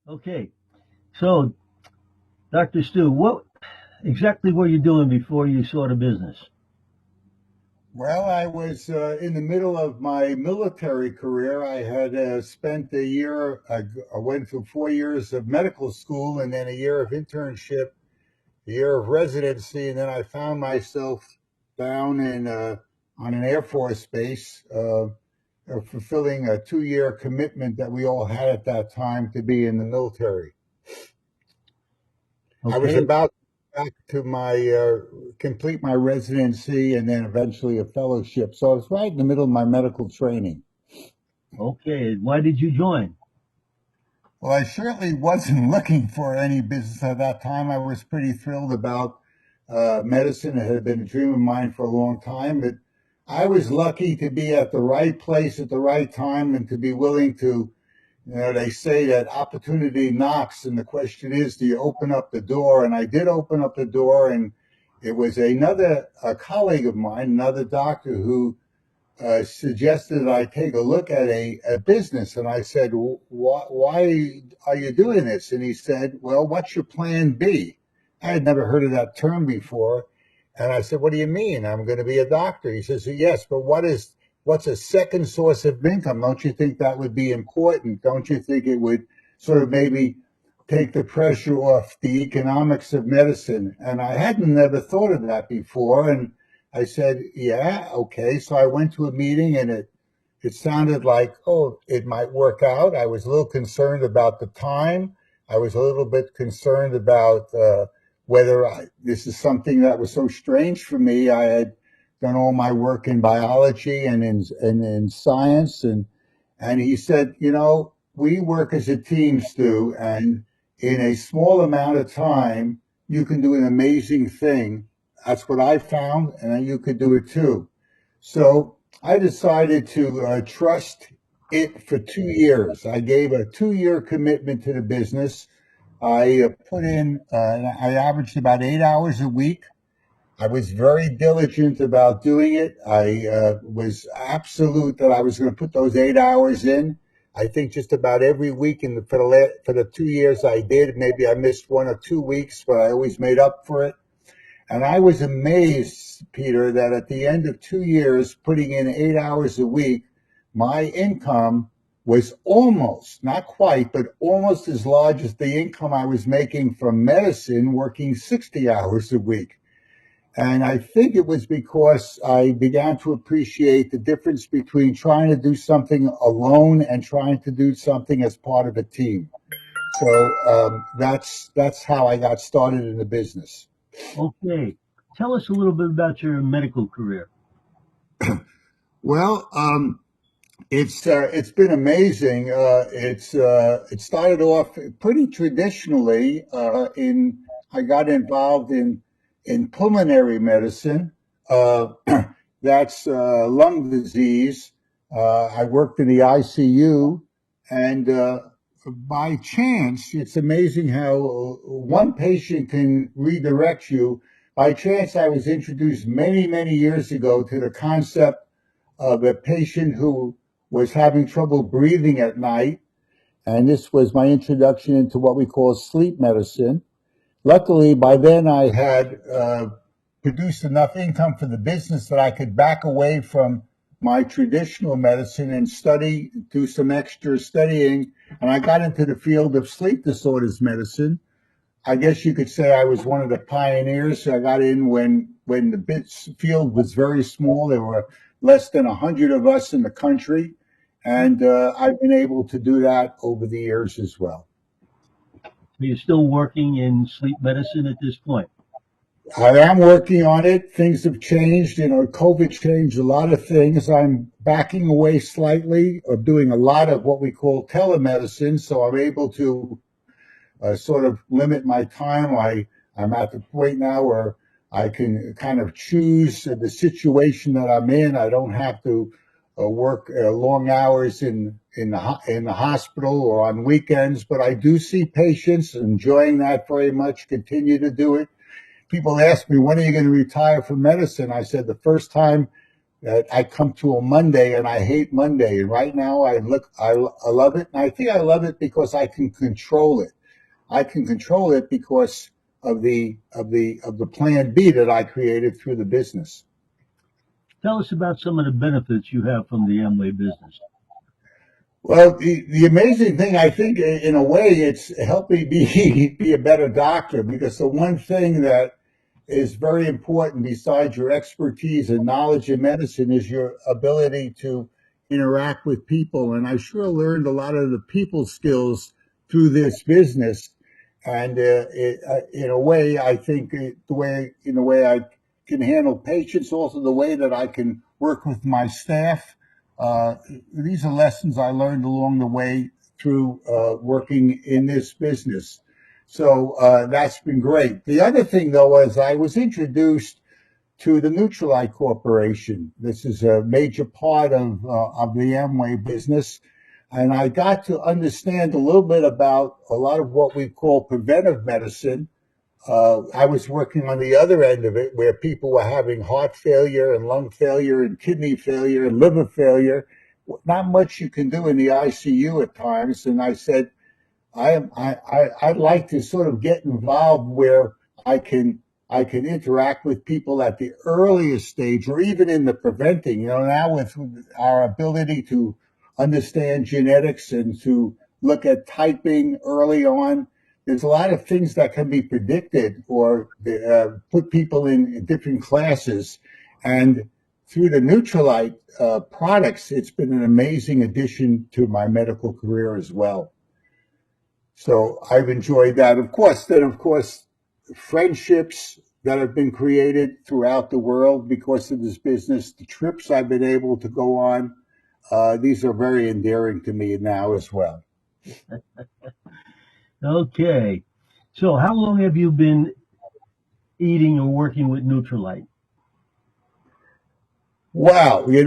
Okay, so Dr. Stu, what exactly were you doing before you saw the business? Well, I was in the middle of my military career. I had spent a year, I went through 4 years of medical school and then a year of internship, a year of residency, and then I found myself down on an Air Force base, fulfilling a 2 year commitment that we all had at that time to be in the military. I was Okay, about back to my complete my residency and then eventually a fellowship. So I was right in the middle of my medical training. okay. Why did you join? Well, I certainly wasn't looking for any business at that time. I was pretty thrilled about medicine. It had been a dream of mine for a long time, but I was lucky to be at the right place at the right time and to be willing to. They say that opportunity knocks, and the question is, do you open up the door? And I did open up the door, and it was a colleague of mine, another doctor, who suggested that I take a look at a business. And I said, why are you doing this? And he said, well, what's your plan B? I had never heard of that term before. And I said, what do you mean? I'm going to be a doctor. He says, yes, but what's a second source of income? Don't you think that would be important? Don't you think it would sort of maybe take the pressure off the economics of medicine? And I hadn't never thought of that before. And I said, yeah, okay. So I went to a meeting and it sounded like, oh, it might work out. I was a little concerned about the time. I was a little bit concerned about whether this is something that was so strange for me. I had done all my work in biology and in science, and he said, we work as a team, Stu, and in a small amount of time, you can do an amazing thing. That's what I found, and you could do it too. So I decided to trust it for 2 years. I gave a 2 year commitment to the business. I put in, I averaged about 8 hours a week. I was very diligent about doing it. I was absolute that I was going to put those 8 hours in. I think just about every week for the 2 years I did. Maybe I missed 1 or 2 weeks, but I always made up for it. And I was amazed, Peter, that at the end of 2 years, putting in 8 hours a week, my income was almost, not quite, but almost as large as the income I was making from medicine working 60 hours a week. And I think it was because I began to appreciate the difference between trying to do something alone and trying to do something as part of a team. So that's how I got started in the business. Okay, tell us a little bit about your medical career. Well, it's been amazing. It started off pretty traditionally. In I got involved in pulmonary medicine. Uh, that's lung disease. I worked in the ICU, and by chance, it's amazing how one patient can redirect you. By chance, I was introduced many years ago to the concept of a patient who was having trouble breathing at night. And this was my introduction into what we call sleep medicine. Luckily, by then I had produced enough income for the business that I could back away from my traditional medicine and do some extra studying. And I got into the field of sleep disorders medicine. I guess you could say I was one of the pioneers. I got in when the field was very small. There were less than 100 of us in the country, and I've been able to do that over the years as well. So you're still working in sleep medicine at this point. I am working on it. Things have changed. COVID changed a lot of things. I'm backing away slightly of doing a lot of what we call telemedicine, so I'm able to sort of limit my time. I'm at the point now where I can kind of choose the situation that I'm in. I don't have to work long hours in the hospital or on weekends, but I do see patients, enjoying that very much. Continue to do it. People ask me, when are you going to retire from medicine? I said the first time I come to a Monday and I hate Monday. And right now I love it. And I think I love it because I can control it. I can control it because of the plan B that I created through the business. Tell us about some of the benefits you have from the Amway business. Well, the amazing thing, I think, in a way, it's helping me be a better doctor, because the one thing that is very important besides your expertise and knowledge in medicine is your ability to interact with people. And I sure learned a lot of the people skills through this business. And in a way, I think in the way I can handle patients, also the way that I can work with my staff. Uh, these are lessons I learned along the way through working in this business. So that's been great. The other thing, though, is I was introduced to the Neutralite Corporation. This is a major part of the Amway business. And I got to understand a little bit about a lot of what we call preventive medicine. I was working on the other end of it, where people were having heart failure and lung failure and kidney failure and liver failure. Not much you can do in the ICU at times. And I said, I'd like to sort of get involved where I can I can interact with people at the earliest stage, or even in the preventing. Now with our ability to understand genetics and to look at typing early on, there's a lot of things that can be predicted, or put people in different classes. And through the Neutralite products, it's been an amazing addition to my medical career as well. So I've enjoyed that. Of course, friendships that have been created throughout the world because of this business, the trips I've been able to go on, these are very endearing to me now as well. Okay. So how long have you been eating or working with Nutrilite? Wow, I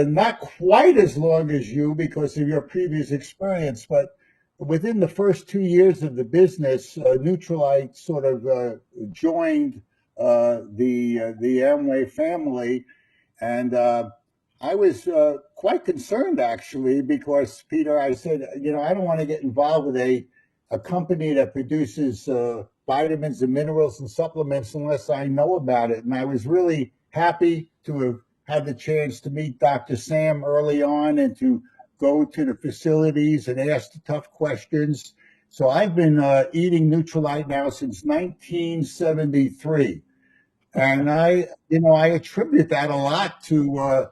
not quite as long as you because of your previous experience, but within the first 2 years of the business, Neutralite sort of joined the Amway family, and I was quite concerned, actually, because Peter, I said, I don't want to get involved with a company that produces vitamins and minerals and supplements unless I know about it. And I was really happy to have had the chance to meet Dr. Sam early on and to go to the facilities and ask the tough questions. So I've been eating Nutrilite now since 1973. And I attribute that a lot to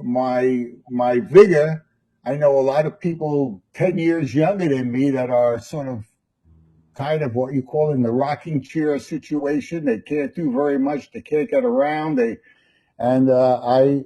my vigor. I know a lot of people 10 years younger than me that are sort of kind of what you call in the rocking chair situation. They can't do very much. They can't get around. And I,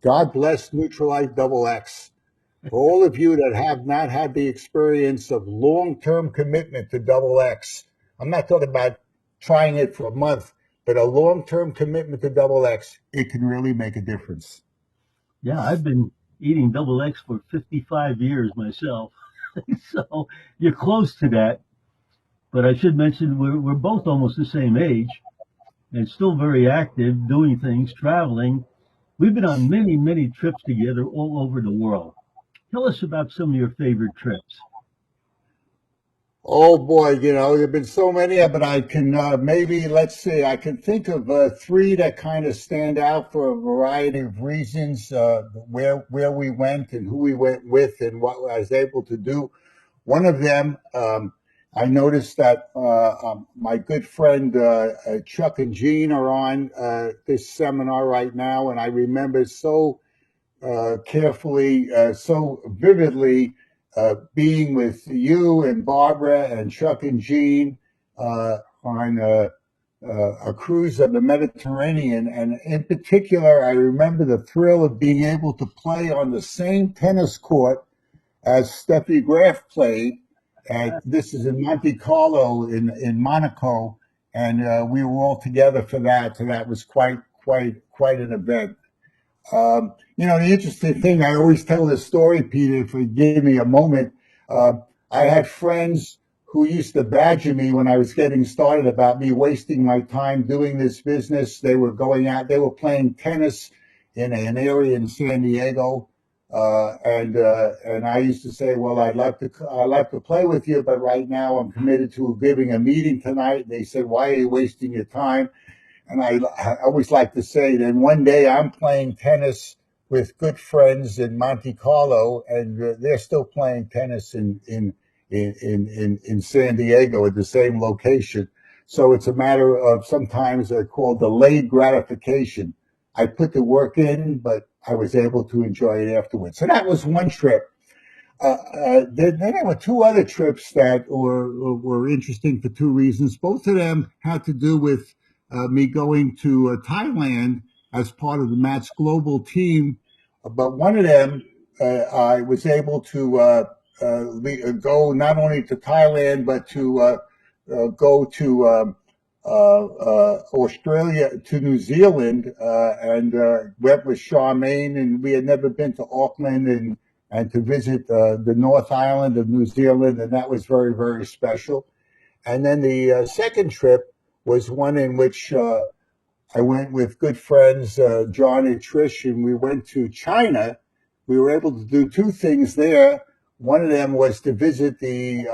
God bless Neutralite Double X. For all of you that have not had the experience of long-term commitment to Double X, I'm not talking about trying it for a month, but a long-term commitment to Double X, it can really make a difference. Yeah, I've been eating double X for 55 years myself. So you're close to that. But I should mention we're both almost the same age and still very active, doing things, traveling. We've been on many, many trips together all over the world. Tell us about some of your favorite trips. Oh boy, there have been so many, but I can maybe, let's see, I can think of three that kind of stand out for a variety of reasons, where we went and who we went with and what I was able to do. One of them, I noticed that my good friend Chuck and Jean are on this seminar right now, and I remember so carefully, so vividly, being with you and Barbara and Chuck and Jean on a cruise of the Mediterranean. And in particular, I remember the thrill of being able to play on the same tennis court as Steffi Graf played. This is in Monte Carlo in Monaco. And we were all together for that. So that was quite an event. The interesting thing, I always tell this story, Peter, if you give me a moment. I had friends who used to badger me when I was getting started about me wasting my time doing this business. They were going out, they were playing tennis in an area in San Diego. And I used to say, well, I'd like to play with you, but right now I'm committed to giving a meeting tonight. They said, why are you wasting your time? And I always like to say, then one day I'm playing tennis with good friends in Monte Carlo, and they're still playing tennis in San Diego at the same location. So it's a matter of sometimes called delayed gratification. I put the work in, but I was able to enjoy it afterwards. So that was one trip. Then there were two other trips that were interesting for two reasons. Both of them had to do with me going to Thailand as part of the Matz global team. But one of them, I was able to go not only to Thailand, but to go to Australia, to New Zealand, and went with Charmaine, and we had never been to Auckland and to visit the North Island of New Zealand, and that was very, very special. And then the second trip was one in which I went with good friends, John and Trish, and we went to China. We were able to do two things there. One of them was to visit the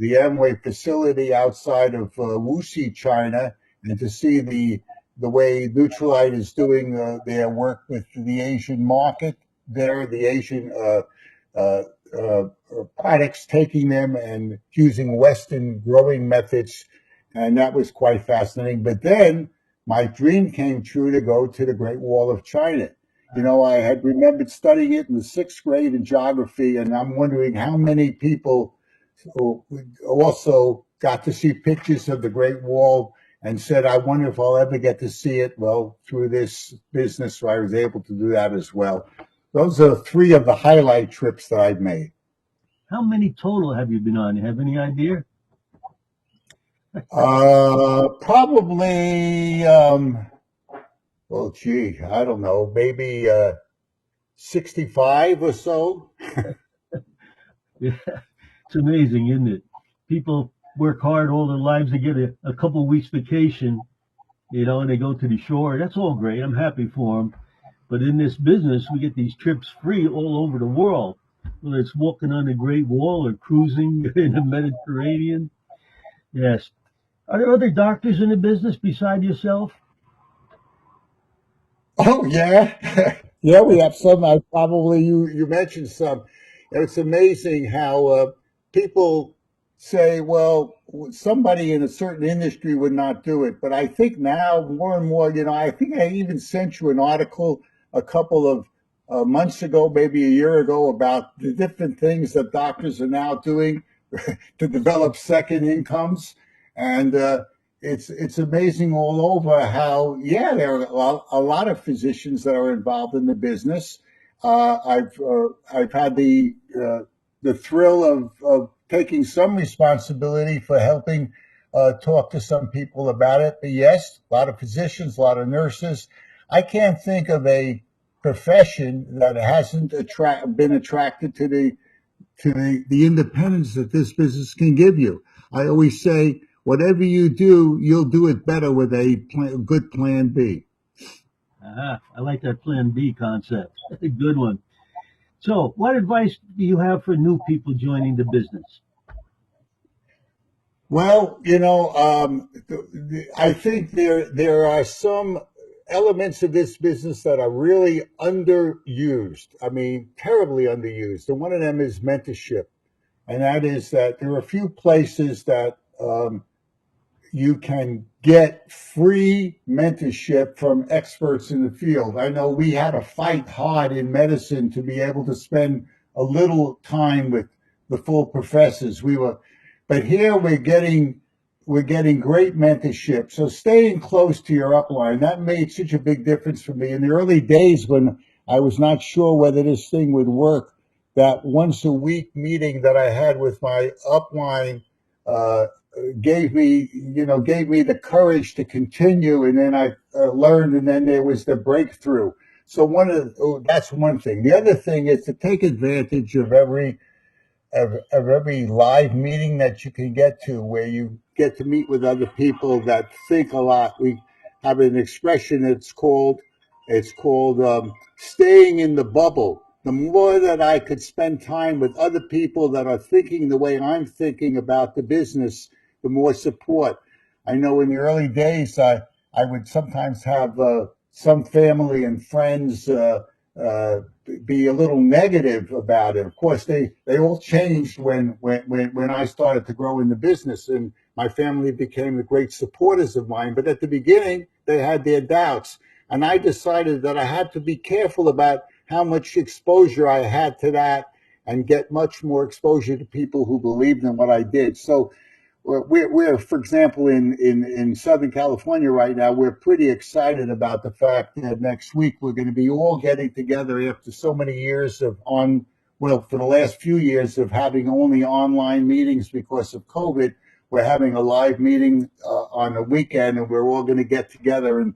Amway facility outside of Wuxi, China, and to see the way Neutralite is doing their work with the Asian market there, the Asian uh, uh, products, taking them and using Western growing methods, and that was quite fascinating. But then my dream came true to go to the Great Wall of China. You know, I had remembered studying it in the sixth grade in geography, and I'm wondering how many people also got to see pictures of the Great Wall and said, I wonder if I'll ever get to see it. Well, through this business, so I was able to do that as well. Those are three of the highlight trips that I've made. How many total have you been on? You have any idea? Probably, well, gee, I don't know, maybe 65 or so. Yeah, it's amazing, isn't it? People work hard all their lives to get a couple of weeks vacation, and they go to the shore. That's all great. I'm happy for them. But in this business, we get these trips free all over the world, whether it's walking on the Great Wall or cruising in the Mediterranean. Yes. Are there other doctors in the business beside yourself? Oh yeah, yeah. We have some. I probably you mentioned some. It's amazing how people say, "Well, somebody in a certain industry would not do it." But I think now more and more, I think I even sent you an article a couple of months ago, maybe a year ago, about the different things that doctors are now doing to develop second incomes, and it's amazing all over how there are a lot of physicians that are involved in the business. I've had the thrill of taking some responsibility for helping talk to some people about it. But yes, a lot of physicians, a lot of nurses. I can't think of a profession that hasn't been attracted to the independence that this business can give you. I always say, whatever you do, you'll do it better with a good plan B. I like that Plan B concept. Good one. So, what advice do you have for new people joining the business? Well, I think there are some elements of this business that are really underused. I mean, terribly underused. And one of them is mentorship, and that is that there are a few places that you can get free mentorship from experts in the field. I know we had to fight hard in medicine to be able to spend a little time with the full professors. But here we're getting great mentorship. So staying close to your upline, that made such a big difference for me. In the early days when I was not sure whether this thing would work, that once a week meeting that I had with my upline uh, gave me the courage to continue, and then I learned, and then there was the breakthrough. So that's one thing. The other thing is to take advantage of of every live meeting that you can get to, where you get to meet with other people that think a lot. We have an expression it's called staying in the bubble. The more that I could spend time with other people that are thinking the way I'm thinking about the business, the more support. I know in the early days, I would sometimes have some family and friends uh, be a little negative about it. Of course, they all changed when I started to grow in the business, and my family became the great supporters of mine. But at the beginning, they had their doubts, and I decided that I had to be careful about how much exposure I had to that, and get much more exposure to people who believed in what I did. So we're for example, in Southern California right now, we're pretty excited about the fact that next week we're going to be all getting together after so many years for the last few years of having only online meetings because of COVID. We're having a live meeting on the weekend, and we're all going to get together. And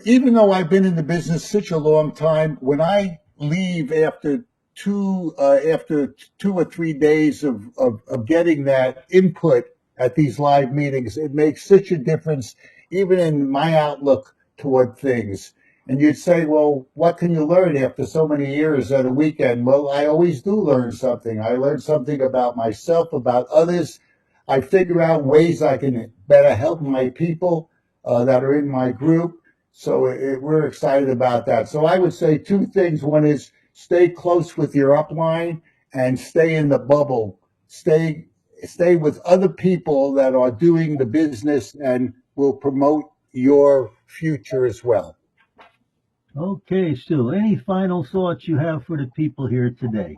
even though I've been in the business such a long time, when I leave after 2 or 3 days of getting that input at these live meetings, it makes such a difference, even in my outlook toward things. And you'd say, well, what can you learn after so many years at a weekend? Well, I always do learn something. I learn something about myself, about others. I figure out ways I can better help my people that are in my group. So we're excited about that. So I would say two things. One is stay close with your upline and stay in the bubble. Stay with other people that are doing the business and will promote your future as well. Okay, Stu, any final thoughts you have for the people here today?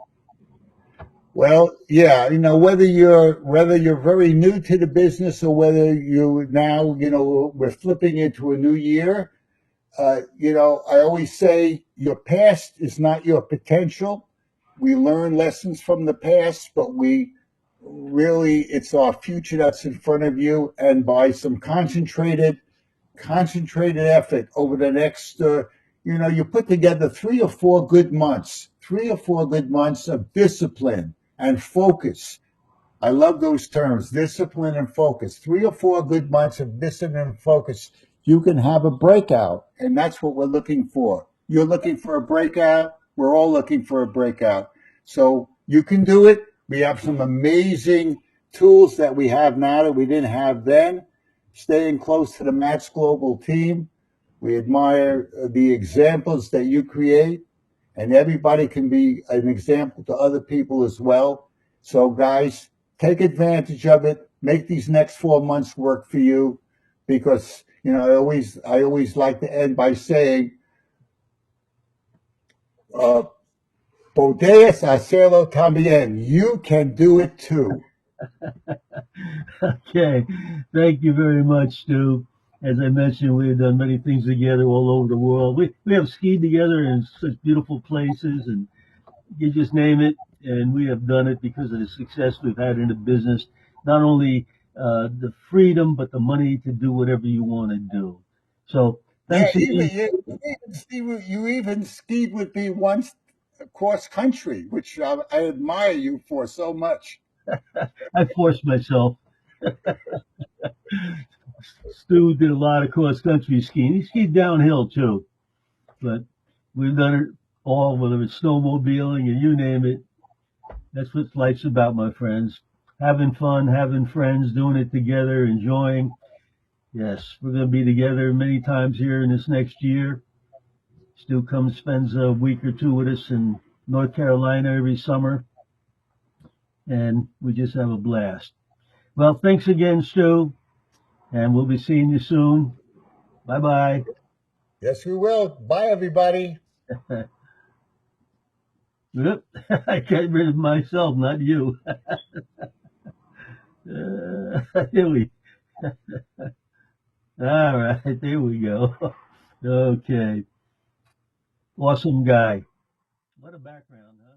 Well, yeah, whether you're very new to the business or whether you now, we're flipping into a new year. I always say your past is not your potential. We learn lessons from the past, but it's our future that's in front of you. And by some concentrated effort over the next, you put together 3 or 4 good months of discipline and focus. I love those terms, discipline and focus. 3 or 4 good months of discipline and focus, you can have a breakout. And that's what we're looking for. You're looking for a breakout. We're all looking for a breakout. So you can do it. We have some amazing tools that we have now that we didn't have then. Staying close to the Matz Global team. We admire the examples that you create, and everybody can be an example to other people as well. So, guys, take advantage of it. Make these next 4 months work for you, because I always like to end by saying, uh, "Podeas hacerlo también." You can do it too. Okay, thank you very much, Stu. As I mentioned, we've done many things together all over the world. We have skied together in such beautiful places, and you just name it, and we have done it because of the success we've had in the business. Not only the freedom, but the money to do whatever you want to do. So Yeah, thanks again. you even skied with me once cross country, which I admire you for so much. I forced myself. Stu did a lot of cross country skiing. He skied downhill too, but we've done it all, whether it's snowmobiling and you name it. That's what life's about, my friends. Having fun, having friends, doing it together, enjoying. Yes, we're going to be together many times here in this next year. Stu comes, spends a week or two with us in North Carolina every summer, and we just have a blast. Well, thanks again, Stu, and we'll be seeing you soon. Bye bye. Yes, we will. Bye, everybody. Yep. I got rid of myself, not you. Here we. All right, there we go. Okay, awesome guy. What a background, huh?